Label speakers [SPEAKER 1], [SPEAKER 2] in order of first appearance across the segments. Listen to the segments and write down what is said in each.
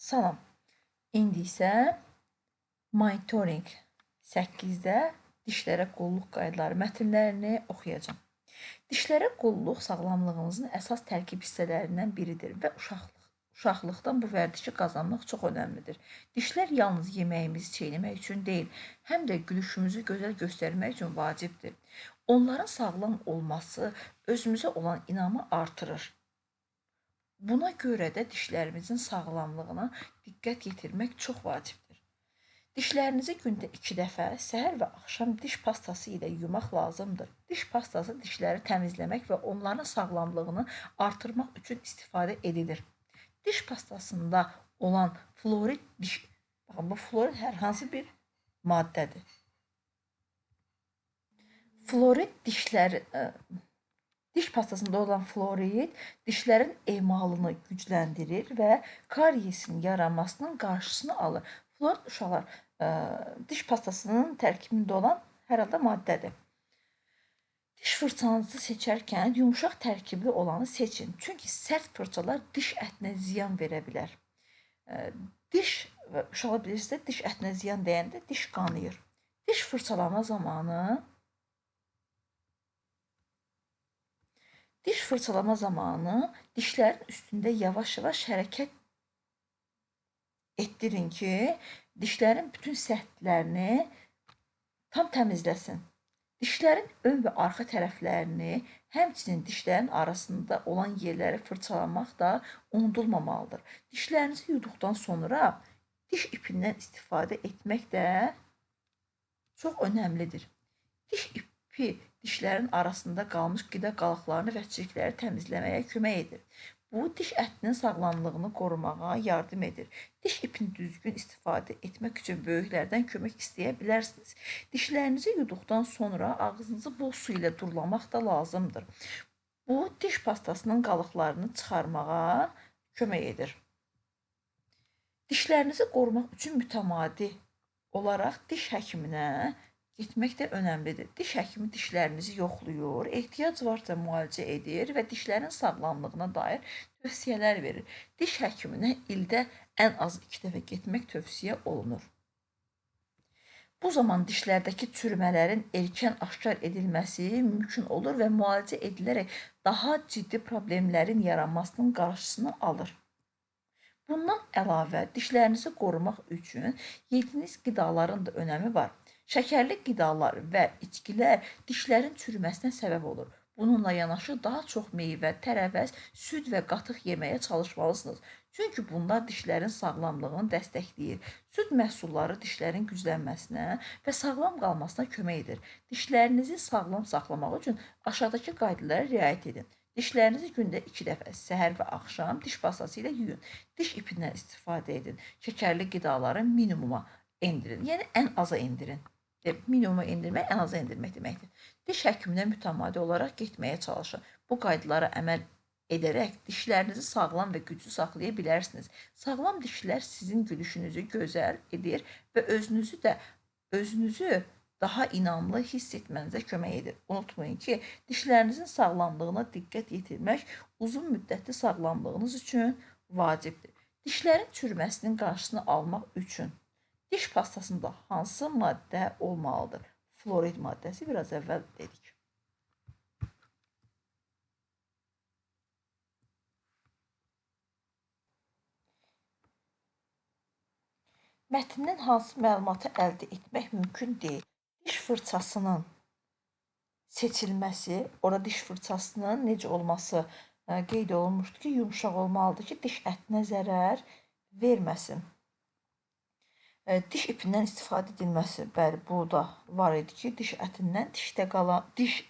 [SPEAKER 1] Salam. İndi isə monitoring 8-də dişlərə qulluq qaydaları mətnlərini oxuyacağam. Dişlərə qulluq sağlamlığımızın əsas tərkib hissələrindən biridir və uşaqlıqdan bu vərdişi qazanmaq çox önəmlidir. Dişlər yalnız yeməyimizi çeynəmək üçün deyil, həm də gülüşümüzü gözəl göstərmək üçün vacibdir. Onların sağlam olması özümüzə olan inamı artırır. Buna görə də dişlərimizin sağlamlığına diqqət yetirmək çox vacibdir. Dişlərinizi gündə 2 dəfə, səhər və axşam diş pastası ilə yumaq lazımdır. Diş pastası dişləri təmizləmək və onların sağlamlığını artırmaq üçün istifadə edilir. Diş pastasında olan fluorid baxın, bu fluorid hər hansı bir maddədir. Fluorid diş pastasında olan fluorid dişlərin emalını gücləndirir və kariyesin yaranmasının qarşısını alır. Fluorid uşaqlar diş pastasının tərkibində olan hər halda maddədir. Diş fırçanızı seçərkən yumuşaq tərkibli olanı seçin. Çünki sərt fırçalar diş ətinə ziyan verə bilər. Uşaqlar bilirsiniz, diş ətinə ziyan dəyəndə diş qanayır. Diş fırçalama zamanı dişlərin üstündə yavaş-yavaş hərəkət etdirin ki, dişlərin bütün səthlərini tam təmizləsin. Dişlərin ön və arxa tərəflərini, həmçinin dişlərin arasında olan yerləri fırçalamaq da unudulmamalıdır. Dişlərinizi yuduqdan sonra diş ipindən istifadə etmək də çox önəmlidir. Diş ipi dişlərin arasında qalmış qida qalıqlarını və çirkləri təmizləməyə kömək edir. Bu, diş ətinin sağlamlığını qorumağa yardım edir. Diş ipini düzgün istifadə etmək üçün böyüklərdən kömək istəyə bilərsiniz. Dişlərinizi yuduqdan sonra ağzınızı bol su ilə durulamaq da lazımdır. Bu, diş pastasının qalıqlarını çıxarmağa kömək edir. Dişlərinizi qorumaq üçün mütəmadi olaraq diş həkiminə getmək də önəmlidir. Diş həkimi dişlərinizi yoxlayır, ehtiyac varsa müalicə edir və dişlərin sağlamlığına dair tövsiyələr verir. Diş həkiminə ildə ən az 2 dəfə getmək tövsiyə olunur. Bu zaman dişlərdəki çürümələrin erkən aşkar edilməsi mümkün olur və müalicə edilərək daha ciddi problemlərin yaranmasının qarşısını alır. Bundan əlavə, dişlərinizi qorumaq üçün yediyiniz qidaların da önəmi var. Şəkərli qidalar və içkilər dişlərin çürüməsinə səbəb olur. Bununla yanaşı daha çox meyvə, tərəvəz, süd və qatıq yeməyə çalışmalısınız. Çünki bunlar dişlərin sağlamlığını dəstəkləyir. Süd məhsulları dişlərin güclənməsinə və sağlam qalmasına kömək edir. Dişlərinizi sağlam saxlamaq üçün aşağıdakı qaydalara riayət edin. Dişlərinizi gündə 2 dəfə, səhər və axşam diş pastası ilə yuyun. Diş ipindən istifadə edin. Şəkərli qidaları minimuma endirin. Yəni ən aza endirin. Minimuma endirmək, ən aza endirmək deməkdir. Diş həkiminə mütəmadi olaraq getməyə çalışın. Bu qaydalara əməl edərək dişlərinizi sağlam və güclü saxlaya bilərsiniz. Sağlam dişlər sizin gülüşünüzü gözəl edir və özünüzü daha inamlı hiss etmənizə kömək edir. Unutmayın ki, dişlərinizin sağlamlığına diqqət yetirmək uzun müddətli sağlamlığınız üçün vacibdir. Dişlərin çürüməsinin qarşısını almaq üçün diş pastasında hansı maddə olmalıdır? Fluorid maddəsi biraz əvvəl dedik. Mətndən hansı məlumatı əldə etmək mümkün deyil? Diş fırçasının seçilməsi, orada diş fırçasının necə olması qeyd olunmuşdur ki, yumuşaq olmalıdır ki, diş ətinə zərər verməsin. Diş ipindən istifadə edilməsi, bəli, bu da var idi ki, diş ətindən, dişdə qalan, diş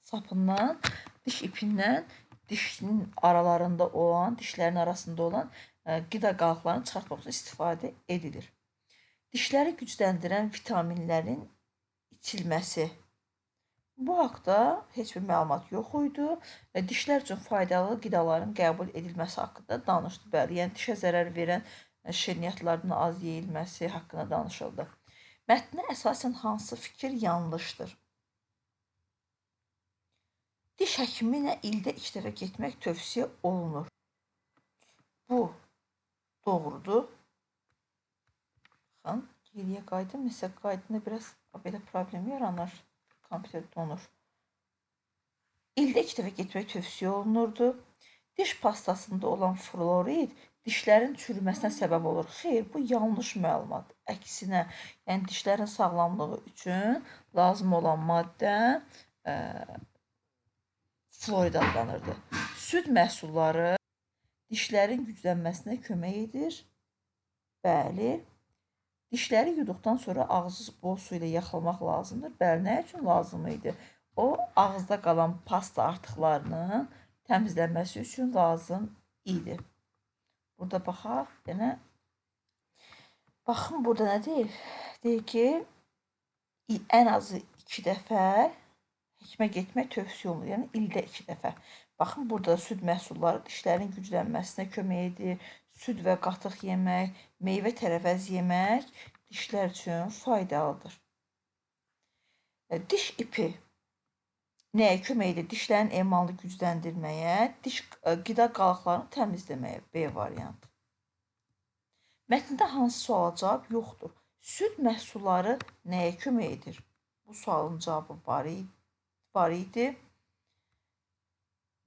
[SPEAKER 1] sapından, diş ipindən, dişin aralarında olan, dişlərin arasında olan qida qalıqlarını çıxartmaq üçün istifadə edilir. Dişləri gücləndirən vitaminlərin içilməsi. Bu haqda heç bir məlumat yox idi. Dişlər üçün faydalı qidaların qəbul edilməsi haqqında danışdı. Bəli, yəni dişə zərər verən şirniyyatların az yeyilməsi haqqında danışıldı. Mətnə əsasən hansı fikir yanlışdır? Diş həkiminə ildə 2 dəfə getmək tövsiyə olunur. Bu doğrudur. Baxın, geriyə qayıdım. Məsələn, qaydında biraz belə problem yaranır. Kompüter donur. İldə 2 dəfə getmək tövsiyə olunurdu. Diş pastasında olan fluorid dişlərin çürüməsinə səbəb olur. Xeyr, bu yanlış məlumat. Əksinə, yəni dişlərin sağlamlığı üçün lazım olan maddə fluorid adlanırdı. Süd məhsulları dişlərin güclənməsinə kömək edir. Bəli. Dişləri yuduqdan sonra ağzı bol su ilə yaxalamaq lazımdır. Bəli, nə üçün lazım idi? O, ağızda qalan pasta artıqlarının təmizlənməsi üçün lazım idi. Burada baxaq, yenə. Baxın, burada nə deyir? Deyir ki, ən azı 2 dəfə həkimə getmək tövsiyə olunur. Yəni, ildə 2 dəfə. Baxın, burada süd məhsulları dişlərin güclənməsinə kömək edir. Süd və qatıq yemək, meyvə tərəvəz yemək dişlər üçün faydalıdır. Diş ipi nəyə kömək edir? Dişlərin emalını gücləndirməyə, diş qida qalıqlarını təmizləməyə. B variantı. Mətndə hansı suala cavab yoxdur? Süd məhsulları nəyə kömək edir? Bu sualın cavabı var idi.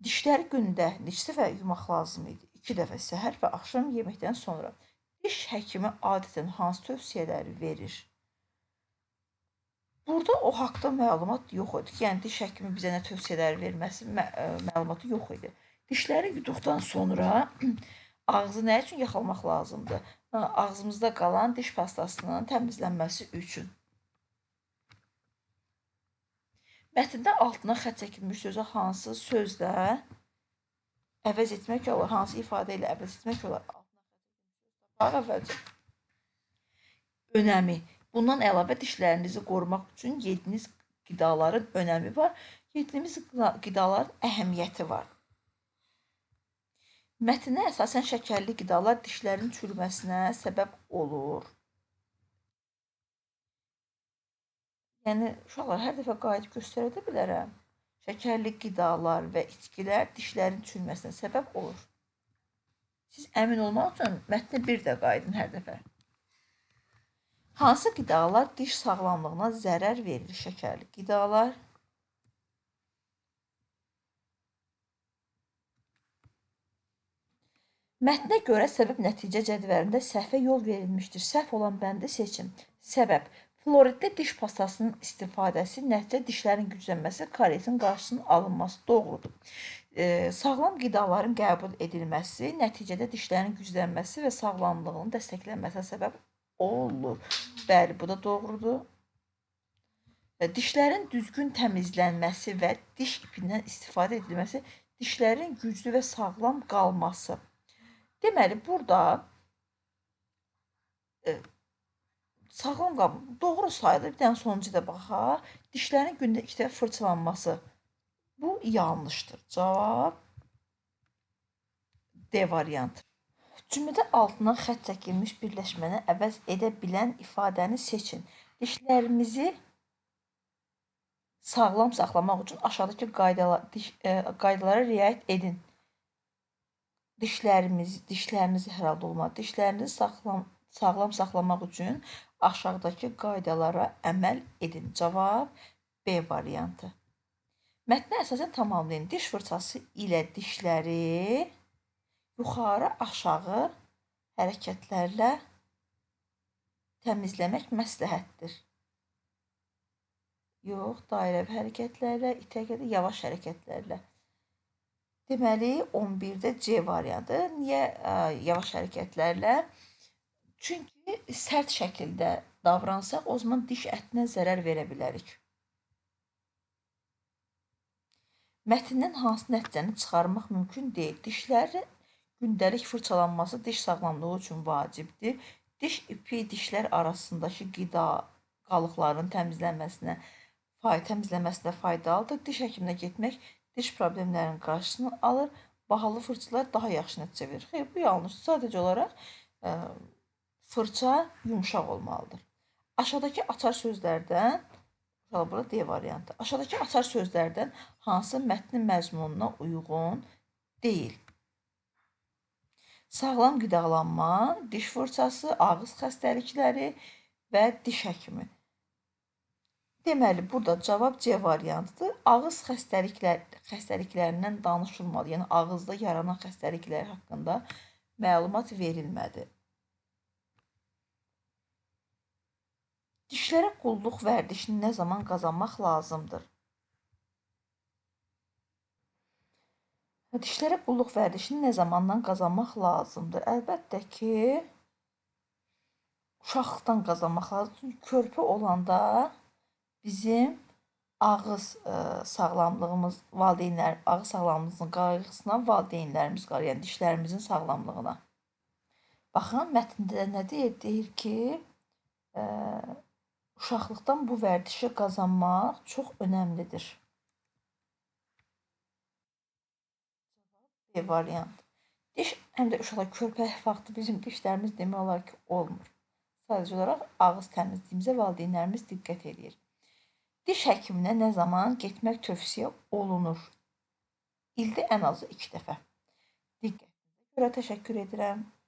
[SPEAKER 1] Dişləri gündə neçə dəfə yumaq lazım idi? 2 dəfə səhər və axşam yeməkdən sonra. Diş həkimi adətən hansı tövsiyələri verir? Burada o haqda məlumat yox idi. Yəni, diş həkimi bizə nə tövsiyələri verməsi məlumatı yox idi. Dişləri yuduqdan sonra ağzı nə üçün yaxalamaq lazımdır? Ağzımızda qalan diş pastasının təmizlənməsi üçün. Mətndə altına xətt çəkilmiş sözü hansı sözlə əvəz etmək olar? Hansı ifadə ilə əvəz etmək olar? Əvvəlcə. Önəmi. Bundan əlavə dişlərinizi qorumaq üçün yediyiniz qidaların önəmi var. Yediyimiz qidaların əhəmiyyəti var. Mətnə əsasən şəkərli qidalar dişlərin çürüməsinə səbəb olur. Yəni, uşaqlar, hər dəfə qayıdıb göstərə də bilərəm. Şəkərli qidalar və içkilər dişlərin çürüməsinə səbəb olur. Siz əmin olmaq üçün mətnə bir də qayıdın hər dəfə. Hansı qidalar diş sağlamlığına zərər verir? Şəkərli qidalar. Mətnə görə səbəb-nəticə cədvəlində səhvə yol verilmişdir. Səhv olan bəndi seçin. Səbəb. Fluoridli diş pastasının istifadəsi nəticə dişlərin güclənməsi, kariesin qarşısının alınması doğrudur. Sağlam qidaların qəbul edilməsi nəticədə dişlərin güclənməsi və sağlamlığının dəstəklənməsinə səbəb olur. Bəli, bu da doğrudur. Dişlərin düzgün təmizlənməsi və diş ipindən istifadə edilməsi dişlərin güclü və sağlam qalması. Deməli, burada sağlam qabı doğru sayılır. Bir dənə sonuncu da baxaq. Dişlərin gündə 2 dəfə fırçalanması. Bu yanlışdır. Cavab D variantı. Cümlədə altından xətt çəkilmiş birləşməni əvəz edə bilən ifadəni seçin. Dişlərimizi sağlam saxlamaq üçün aşağıdakı qaydalara riayət edin. Dişlərinizi hər halda olmalı. Dişlərinizi sağlam saxlamaq üçün aşağıdakı qaydalara əməl edin. Cavab B variantı. Mətnə əsasən tamamlayın. Diş fırçası ilə dişləri yuxarı-aşağı hərəkətlərlə təmizləmək məsləhətdir. Yox, dairəvi hərəkətlərlə, itəkədə yavaş hərəkətlərlə. Deməli, 11-də C variantı. Niyə yavaş hərəkətlərlə? Çünki sərt şəkildə davransaq, o zaman diş ətinə zərər verə bilərik. Mətndən hansı nəticəni çıxarmaq mümkün deyil? Dişlərin gündəlik fırçalanması diş sağlamlığı üçün vacibdir. Diş ipi dişlər arasındakı qida qalıqlarının təmizlənməsinə faydalıdır. Diş həkiminə getmək diş problemlərinin qarşısını alır. Bahalı fırçalar daha yaxşı nəticə verir. Xeyr, bu yanlışdır. Sadəcə olaraq fırça yumşaq olmalıdır. Aşağıdakı açar sözlərdən, burada D variantı. Aşağıdakı açar sözlərdən hansı mətnin məzmununa uyğun deyil? Sağlam qidalanma, diş fırçası, ağız xəstəlikləri və diş həkimi. Deməli, burada cavab C variantıdır. Ağız xəstəliklərindən danışılmadı. Yəni, ağızda yaranan xəstəliklər haqqında məlumat verilmədi. Dişlərə qulluq vərdişini nə zaman qazanmaq lazımdır? Dişlərə qulluq vərdişini nə zamandan qazanmaq lazımdır? Əlbəttə ki, uşaqlıqdan qazanmaq lazımdır. Çünki körpə olanda bizim ağız sağlamlığımız, ağız sağlamlığımızın qayğısına valideynlərimiz qalır, yəni dişlərimizin sağlamlığına. Baxın, mətndə nə deyir? Deyir ki, uşaqlıqdan bu vərdişi qazanmaq çox önəmlidir. B variant. Diş, həm də uşaqlar körpə vaxtı bizim dişlərimiz demək olar ki, olmur. Sadəcə olaraq ağız təmizliyimizə valideynlərimiz diqqət edir. Diş həkiminə nə zaman getmək tövsiyə olunur? İldə ən azı 2 dəfə. Diqqətinizə görə təşəkkür edirəm.